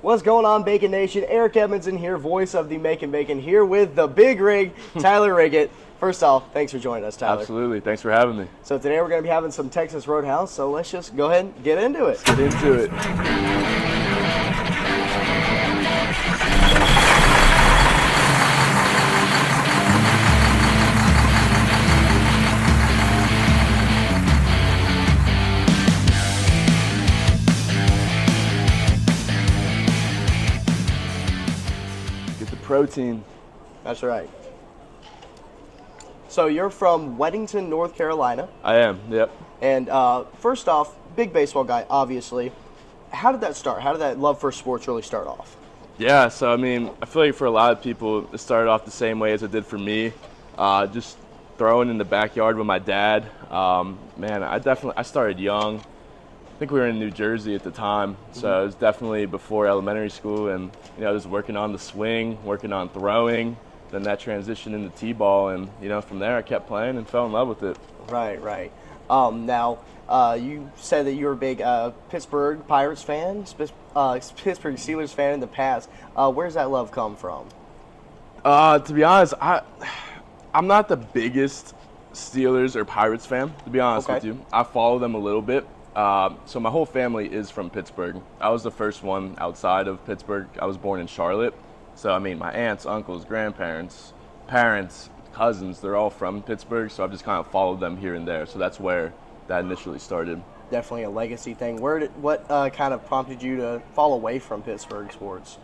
What's going on, Bacon Nation? Eric Edmonson here, voice of the Macon Bacon, here with the big rig, Tyler Rigot. First off, thanks for joining us, Tyler. Absolutely. Thanks for having me. So today we're going to be having some Texas Roadhouse, so let's just go ahead and get into it. Get into it. Get the protein. That's right. So you're from Weddington, North Carolina. I am, yep. And first off, big baseball guy, obviously. How did that start? How did that love for sports really start off? Yeah, so I mean, I feel like for a lot of people, it started off the same way as it did for me. Just throwing in the backyard with my dad. Man, I started young. I think we were in New Jersey at the time, so it was definitely before elementary school, and just working on the swing, working on throwing. Then that transitioned into t-ball, and from there I kept playing and fell in love with it. Right. Now, you said that you were a big Pittsburgh Pirates fan, Pittsburgh Steelers fan in the past. Where's that love come from? To be honest, I'm not the biggest Steelers or Pirates fan, to be honest with you. I follow them a little bit. So my whole family is from Pittsburgh. I was the first one outside of Pittsburgh. I was born in Charlotte. So, I mean, my aunts, uncles, grandparents, parents, cousins, they're all from Pittsburgh, so I've just kind of followed them here and there. So that's where that initially started. Definitely a legacy thing. What kind of prompted you to fall away from Pittsburgh sports?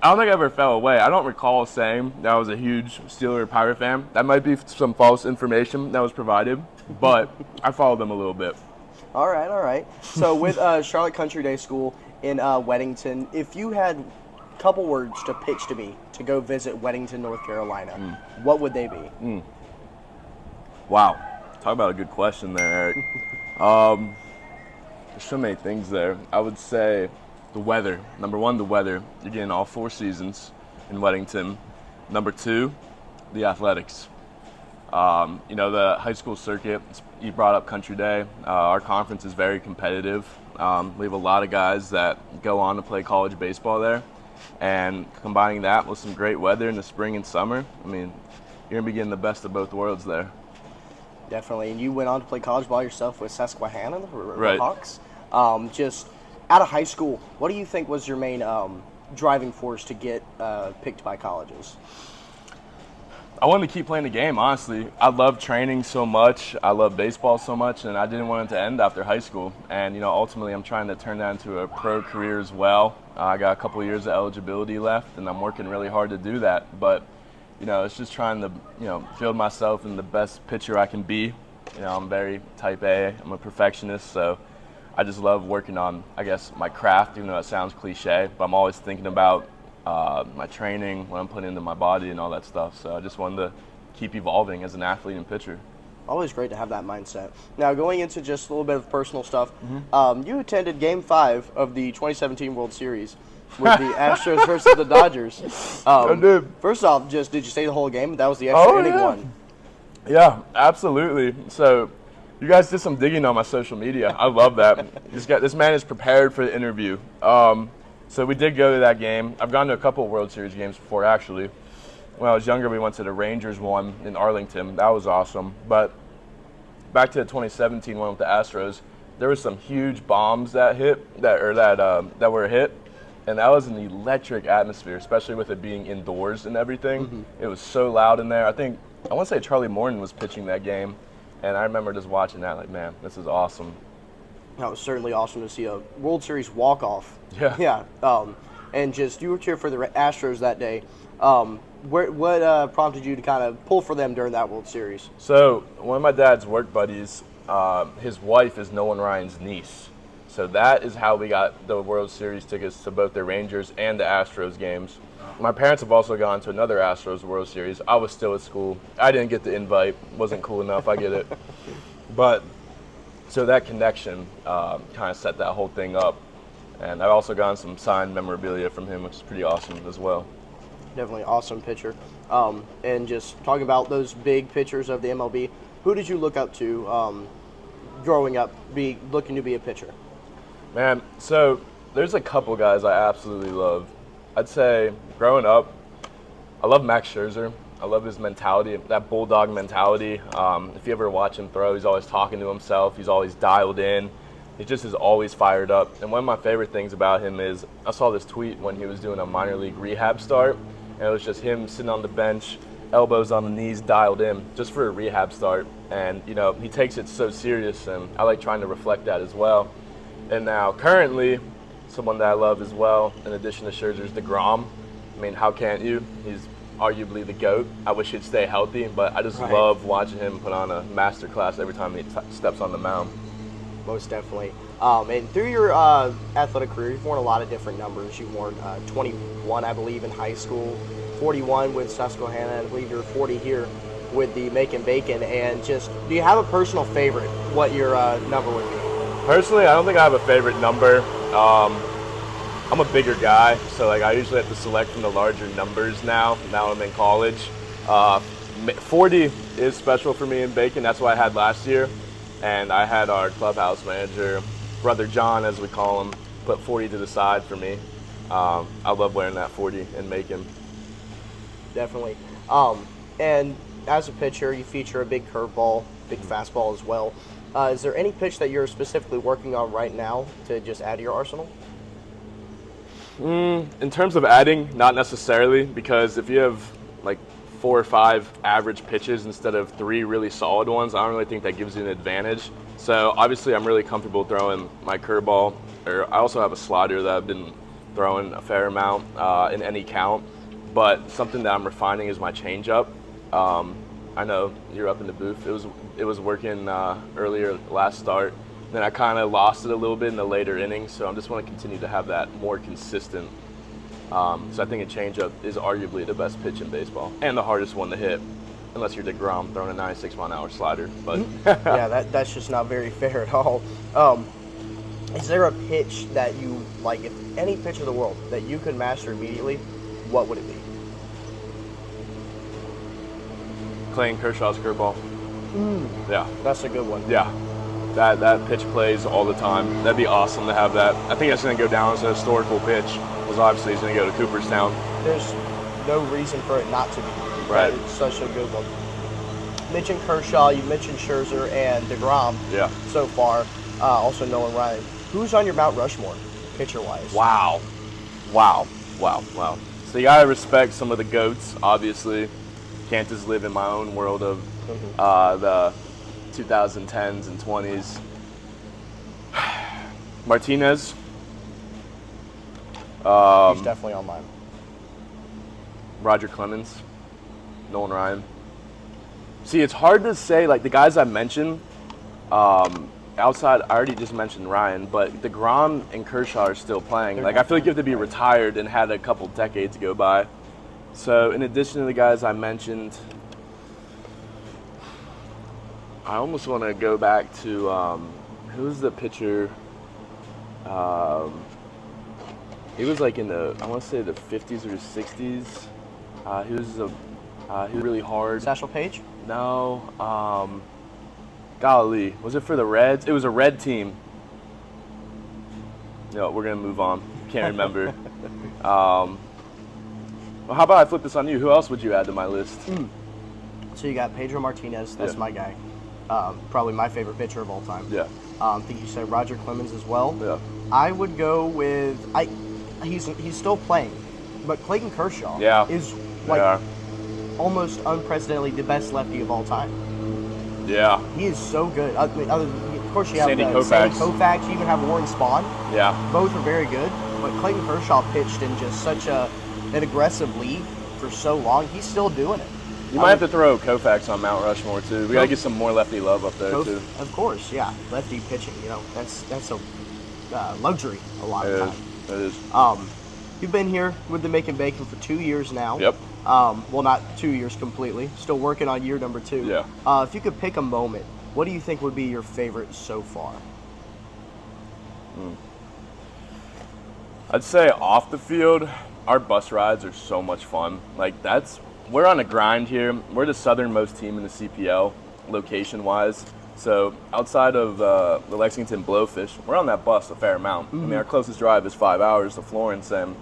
I don't think I ever fell away. I don't recall saying that I was a huge Steeler or Pirate fan. That might be some false information that was provided, but I followed them a little bit. All right. So with Charlotte Country Day School in Weddington, if you had couple words to pitch to me to go visit Weddington, North Carolina, what would they be? Wow. Talk about a good question there, Eric. There's so many things there. I would say the weather. Number one, the weather. You're getting all 4 seasons in Weddington. Number 2, the athletics. The high school circuit, you brought up Country Day. Our conference is very competitive. We have a lot of guys that go on to play college baseball there. And combining that with some great weather in the spring and summer, I mean, you're going to be getting the best of both worlds there. Definitely. And you went on to play college ball yourself with Susquehanna, the Right. Hawks. Just out of high school, what do you think was your main driving force to get picked by colleges? I wanted to keep playing the game, honestly. I love training so much. I love baseball so much, and I didn't want it to end after high school. And, ultimately I'm trying to turn that into a pro career as well. I got a couple of years of eligibility left, and I'm working really hard to do that. But, it's just trying to, build myself in the best pitcher I can be. I'm very type A. I'm a perfectionist, so I just love working on, I guess, my craft, even though it sounds cliche. But I'm always thinking about my training, what I'm putting into my body and all that stuff. So I just wanted to keep evolving as an athlete and pitcher. Always great to have that mindset. Now, going into just a little bit of personal stuff, you attended Game 5 of the 2017 World Series with the Astros versus the Dodgers. I did. First off, did you stay the whole game? That was the extra inning one. Yeah, absolutely. So you guys did some digging on my social media. I love that. This man is prepared for the interview. So we did go to that game. I've gone to a couple of World Series games before, actually. When I was younger, we went to the Rangers one in Arlington. That was awesome. But back to the 2017 one with the Astros, there was some huge bombs that were hit, and that was an electric atmosphere, especially with it being indoors and everything. It was so loud in there. I want to say Charlie Morton was pitching that game, and I remember just watching that like, man, this is awesome. That was certainly awesome to see a World Series walk-off. Yeah. And just you were cheering for the Astros that day. What prompted you to kind of pull for them during that World Series? So one of my dad's work buddies, his wife is Nolan Ryan's niece. So that is how we got the World Series tickets to both the Rangers and the Astros games. My parents have also gone to another Astros World Series. I was still at school. I didn't get the invite. Wasn't cool enough. I get it. But so that connection kind of set that whole thing up. And I've also gotten some signed memorabilia from him, which is pretty awesome as well. Definitely awesome pitcher. And just talking about those big pitchers of the MLB, who did you look up to growing up, looking to be a pitcher? Man, so There's a couple guys I absolutely love. I'd say growing up, I love Max Scherzer. I love his mentality, that bulldog mentality. If you ever watch him throw, he's always talking to himself. He's always dialed in. He just is always fired up. And one of my favorite things about him is I saw this tweet when he was doing a minor league rehab start, and it was just him sitting on the bench, elbows on the knees, dialed in, just for a rehab start. And, you know, he takes it so serious, and I like trying to reflect that as well. And now, currently, someone that I love as well, in addition to Scherzer's DeGrom. I mean, how can't you? He's arguably the GOAT. I wish he'd stay healthy, but I just love watching him put on a masterclass every time he steps on the mound. Most definitely. And through your athletic career, you've worn a lot of different numbers. You've worn 21, I believe, in high school, 41 with Susquehanna, and I believe you're 40 here with the Macon Bacon. And just, do you have a personal favorite, what your number would be? Personally, I don't think I have a favorite number. I'm a bigger guy, so like I usually have to select from the larger numbers now I'm in college. 40 is special for me in Bacon. That's what I had last year. And I had our clubhouse manager, Brother John, as we call him, put 40 to the side for me. I love wearing that 40 in Macon. Definitely. And as a pitcher, you feature a big curveball, big fastball as well. Is there any pitch that you're specifically working on right now to just add to your arsenal? In terms of adding, not necessarily, because if you have like 4 or 5 average pitches instead of 3 really solid ones, I don't really think that gives you an advantage. So obviously I'm really comfortable throwing my curveball, or I also have a slider that I've been throwing a fair amount in any count, but something that I'm refining is my changeup. I know you're up in the booth. It was working earlier last start. Then I kind of lost it a little bit in the later innings, so I just want to continue to have that more consistent. So I think a changeup is arguably the best pitch in baseball and the hardest one to hit, unless you're DeGrom throwing a 96-mile-an-hour slider. But yeah, that's just not very fair at all. Is there a pitch that you like? If any pitch in the world that you could master immediately, what would it be? Clayton Kershaw's curveball. Yeah, that's a good one. Yeah. That pitch plays all the time. That'd be awesome to have that. I think that's going to go down as a historical pitch, because obviously he's going to go to Cooperstown. There's no reason for it not to be. Right. It's such a good one. You mentioned Kershaw, you mentioned Scherzer and DeGrom so far, also Nolan Ryan. Who's on your Mount Rushmore, pitcher-wise? Wow. So you got to respect some of the GOATs, obviously. Can't just live in my own world of the 2010s and 20s. Martinez. He's definitely on mine. Roger Clemens. Nolan Ryan. See, it's hard to say, like the guys I mentioned, outside, I already just mentioned Ryan, but DeGrom and Kershaw are still playing. Like, I feel like you have to be retired and had a couple decades go by. So, in addition to the guys I mentioned, I almost want to go back to who's the pitcher? He was like in the, I want to say the 50s or 60s. He was really hard. Satchel Paige? No. Golly, was it for the Reds? It was a red team. No, we're gonna move on. Can't remember. Well, how about I flip this on you? Who else would you add to my list? So you got Pedro Martinez. That's my guy. Probably my favorite pitcher of all time. Yeah. I think you said Roger Clemens as well. Yeah. I would go with he's still playing, but Clayton Kershaw is like almost unprecedentedly the best lefty of all time. Yeah. He is so good. I mean, of course, you have Sandy Koufax. You even have Warren Spahn. Yeah. Both are very good, but Clayton Kershaw pitched in just such an aggressive league for so long. He's still doing it. You might have to throw Koufax on Mount Rushmore too. We gotta get some more lefty love up there too. Of course, yeah. Lefty pitching, that's a luxury a lot of times. It is. You've been here with the Macon Bacon for 2 years now. Yep. Well, not 2 years completely. Still working on year number 2. Yeah. If you could pick a moment, what do you think would be your favorite so far? I'd say off the field, our bus rides are so much fun. Like we're on a grind here. We're the southernmost team in the CPL, location-wise. So outside of the Lexington Blowfish, we're on that bus a fair amount. I mean, our closest drive is 5 hours to Florence, and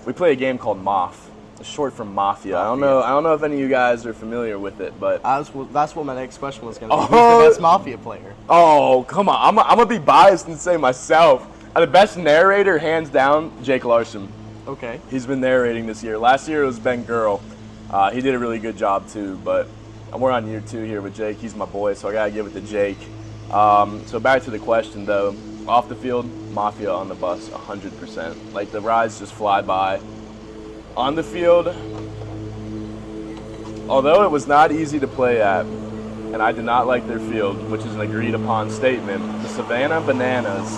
we play a game called Moth. It's short for Mafia. I don't know if any of you guys are familiar with it, but that's what my next question was going to be. Who's the best Mafia player? Oh, come on. I'm gonna be biased and say myself. The best narrator, hands down, Jake Larson. Okay. He's been narrating this year. Last year it was Ben Girl. He did a really good job too, but we're on year 2 here with Jake. He's my boy, so I gotta give it to Jake. So back to the question though. Off the field, Mafia on the bus, 100%. Like the rides just fly by. On the field, although it was not easy to play at, and I did not like their field, which is an agreed upon statement, the Savannah Bananas,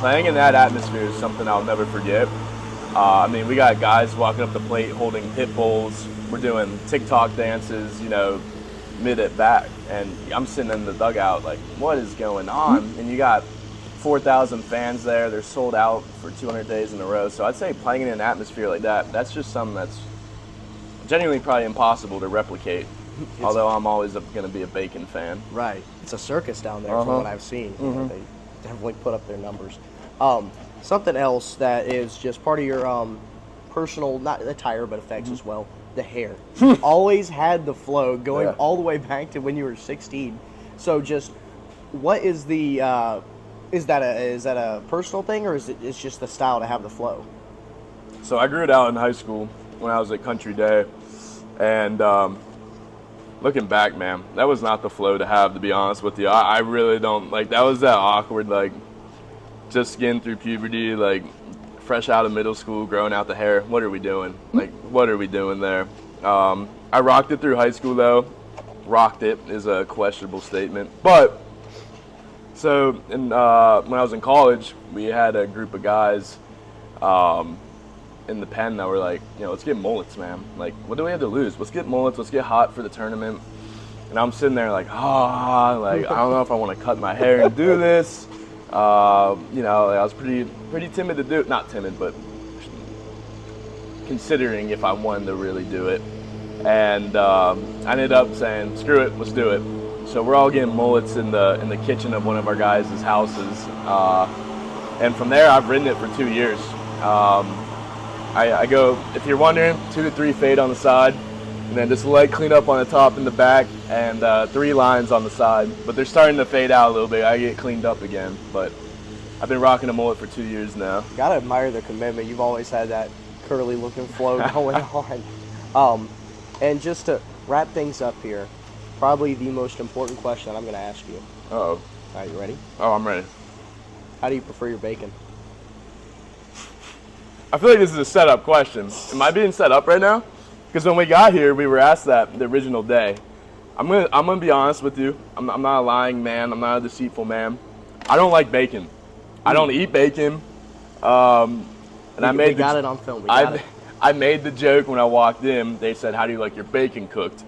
playing in that atmosphere is something I'll never forget. I mean, we got guys walking up the plate holding pit bulls. We're doing TikTok dances, you know, mid at bat, and I'm sitting in the dugout like, what is going on? And you got 4,000 fans there. They're sold out for 200 days in a row. So I'd say playing in an atmosphere like that, that's just something that's genuinely probably impossible to replicate. Although I'm always going to be a Bacon fan. Right. It's a circus down there from what I've seen. You know, they definitely put up their numbers. Something else that is just part of your personal, not attire, but effects as well, the hair. You always had the flow going all the way back to when you were 16. So just what is the... Is that a personal thing, or is it's just the style to have the flow? So I grew it out in high school when I was at Country Day, and looking back, man, that was not the flow to have, to be honest with you. I really don't, like, that was that awkward, like, just getting through puberty, like, fresh out of middle school, growing out the hair. What are we doing? Like, what are we doing there? I rocked it through high school, though. Rocked it is a questionable statement, but... So when I was in college, we had a group of guys in the pen that were like, you know, let's get mullets, man. Like, what do we have to lose? Let's get mullets. Let's get hot for the tournament. And I'm sitting there like, like I don't know if I want to cut my hair and do this. You know, I was pretty timid to do it. Not timid, but considering if I wanted to really do it. And I ended up saying, screw it, let's do it. So we're all getting mullets in the kitchen of one of our guys' houses, and from there I've ridden it for 2 years. I go, if you're wondering, 2 to 3 fade on the side, and then just light cleanup on the top and the back, and 3 lines on the side. But they're starting to fade out a little bit. I get cleaned up again, but I've been rocking a mullet for 2 years now. Gotta admire the commitment. You've always had that curly looking flow going on. And just to wrap things up here, probably the most important question I'm going to ask you. Uh-oh. All right, you ready? Oh, I'm ready. How do you prefer your bacon? I feel like this is a setup question. Am I being set up right now? Because when we got here, we were asked that the original day. I'm gonna be honest with you. I'm not a lying man. I'm not a deceitful man. I don't like bacon. I don't eat bacon. And we got it on film. I made the joke when I walked in. They said, "How do you like your bacon cooked?"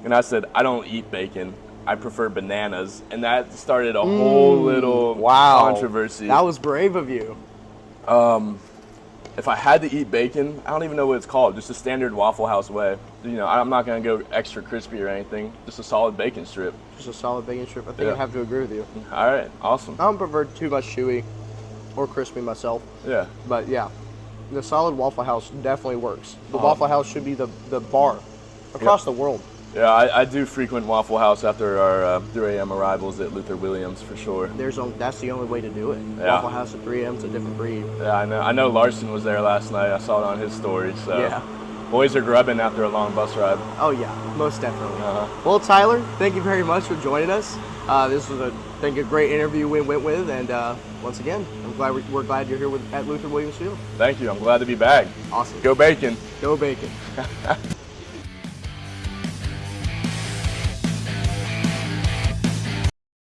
And I said, I don't eat bacon. I prefer bananas. And that started a whole little controversy. That was brave of you. If I had to eat bacon, I don't even know what it's called. Just a standard Waffle House way. You know, I'm not going to go extra crispy or anything. Just a solid bacon strip. Just a solid bacon strip. I think I have to agree with you. All right. Awesome. I don't prefer too much chewy or crispy myself. Yeah. But yeah, the solid Waffle House definitely works. The Waffle House should be the bar across the world. Yeah, I do frequent Waffle House after our 3 a.m. arrivals at Luther Williams for sure. That's the only way to do it. Yeah. Waffle House at 3 a.m. is a different breed. Yeah, I know. I know Larson was there last night. I saw it on his story. So yeah. Boys are grubbing after a long bus ride. Oh yeah, most definitely. Well, Tyler, thank you very much for joining us. This was a great interview we went with, and once again, we're glad you're here at Luther Williams Field. Thank you. I'm glad to be back. Awesome. Go Bacon. Go Bacon.